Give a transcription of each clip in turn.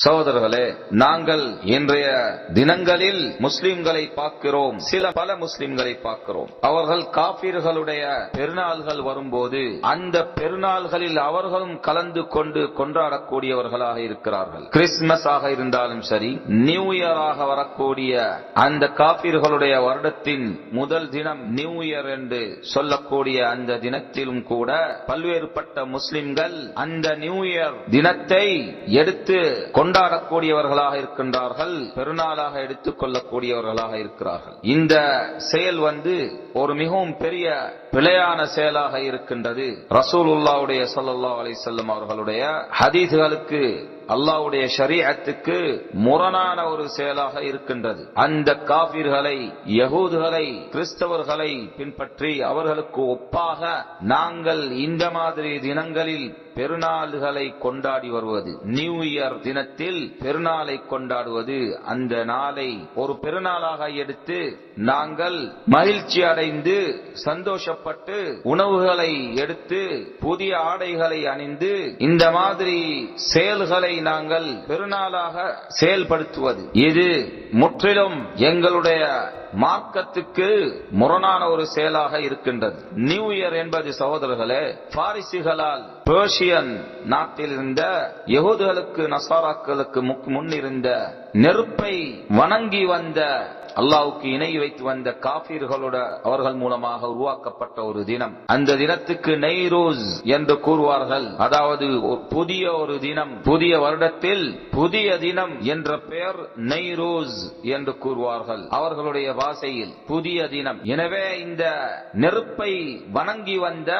சகோதரர்களே, நாங்கள் இன்றைய தினங்களில் முஸ்லிம்களை பார்க்கிறோம். பல முஸ்லிம்களை பார்க்கிறோம். அவர்கள் காபிர்களுடைய பெருநாள்கள் வரும்போது அந்த பெருநாள்களில் அவர்களும் கலந்து கொண்டு கொண்டாடக்கூடியவர்களாக இருக்கிறார்கள். கிறிஸ்துமஸ் ஆக இருந்தாலும் சரி, நியூ இயராக வரக்கூடிய அந்த காபிர்களுடைய வருடத்தின் முதல் தினம் நியூ இயர் என்று சொல்லக்கூடிய அந்த தினத்திலும் கூட பல்வேறுபட்ட முஸ்லிம்கள் அந்த நியூ இயர் தினத்தை எடுத்து கொண்டாடக்கூடியவர்களாக இருக்கின்றார்கள். பெருநாளாக எடுத்துக் கொள்ளக்கூடியவர்களாக இருக்கிறார்கள். இந்த செயல் ஒரு மிகவும் பெரிய பிழையான செயலாக இருக்கின்றது. ரசூலுல்லாஹ்வுடைய ஸல்லல்லாஹு அலைஹி வஸல்லம் அவர்களுடைய ஹதீஸ்களுக்கு, அல்லாஹ்வுடைய ஷரீஅத்துக்கு முரணான ஒரு செயலாக இருக்கின்றது. அந்த காபிர்களை, யகூதுகளை, கிறிஸ்தவர்களை பின்பற்றி அவர்களுக்கு ஒப்பாக நாங்கள் இந்த மாதிரி தினங்களில் பெருநாள்களை கொண்டாடி வருவது, நியூ இயர் தினத்தில் பெருநாளை கொண்டாடுவது, அந்த நாளை ஒரு பெருநாளாக எடுத்து நாங்கள் மகிழ்ச்சி அடைந்து சந்தோஷப்பட்டு உணவுகளை எடுத்து புதிய ஆடைகளை அணிந்து இந்த மாதிரி செயல்களை நாங்கள் பெருநாளாக செயல்படுத்துவது, இது முற்றிலும் எங்களுடைய மார்க்கத்துக்கு முரணான ஒரு செயலாக இருக்கின்றது. நியூ இயர் என்பது சகோதரர்களே, பாரிசிகளால் பெர்ஷியன் நாட்டில் இருந்த யகூதுகளுக்கு, நசாராக்களுக்கு முன்னிருந்த நெருப்பை வணங்கி வந்த, அல்லாஹ்வுக்கு இணை வைத்து வந்த காபிர்களோட அவர்கள் மூலமாக உருவாக்கப்பட்ட ஒரு தினம். அந்த தினத்துக்கு நைரோஸ் என்று கூறுவார்கள். அதாவது புதிய ஒரு தினம், புதிய வருடத்தில் புதிய தினம் என்ற பெயர் நைரோஸ் என்று கூறுவார்கள் அவர்களுடைய பாஷையில், புதிய தினம். எனவே இந்த நெருப்பை வணங்கி வந்த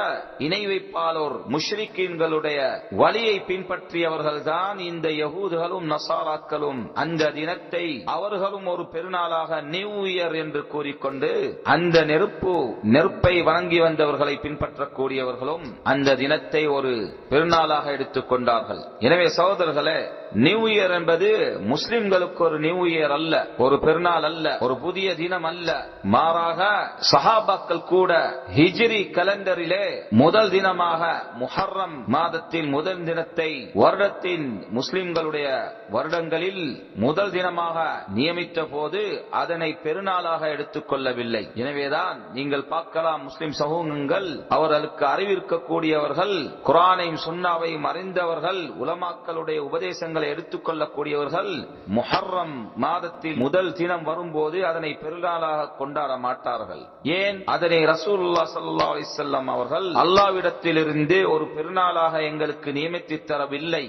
இணை வைப்பாளர் முஷ்ரிக்கீன்களுடைய வழியை பின்பற்றியவர்கள் தான் இந்த யகூதுகளும் நசாராக்களும். அந்த தினத்தை அவர்களும் ஒரு பெருநாளாக நியூ இயர் என்று கூறிக்கொண்டு அந்த நெருப்பை வணங்கி வந்தவர்களை பின்பற்றக்கூடியவர்களும் அந்த தினத்தை ஒரு பெருநாளாக எடுத்துக் கொண்டார்கள். எனவே சகோதரர்களே, நியூ இயர் என்பது முஸ்லிம்களுக்கு ஒரு நியூ இயர் அல்ல, ஒரு பெருநாள் அல்ல, ஒரு புதிய தினம் அல்ல. மாறாக சஹாபாக்கள் கூட ஹிஜ்ரி கலண்டரிலே முதல் தினமாக முஹர்ரம் மாதத்தின் முதல் தினத்தை வருடத்தின் முஸ்லிம்களுடைய வருடங்களில் முதல் தினமாக நியமித்த போது அதனை பெருநாளாக எடுத்துக் கொள்ளவில்லை. எனவேதான் நீங்கள் பார்க்கலாம், முஸ்லிம் சமூகங்கள் அவர்களுக்கு அறிவிக்கக்கூடியவர்கள், குர்ஆனையும் சுன்னாவையும் அறிந்தவர்கள், உலமாக்களுடைய உபதேசங்களை எடுத்துக் கொள்ளக்கூடியவர்கள், முஹர்ரம் மாதத்தில் முதல் தினம் வரும்போது அதனை பெருநாளாக கொண்டாட மாட்டார்கள். ஏன்? அதனை ரசூலுல்லாஹ் ஸல்லல்லாஹு அலைஹி வஸல்லம் அவர்கள் அல்லாஹ்விடத்திலிருந்து ஒரு பெருநாளாக எங்களுக்கு நியமித்து தரவில்லை.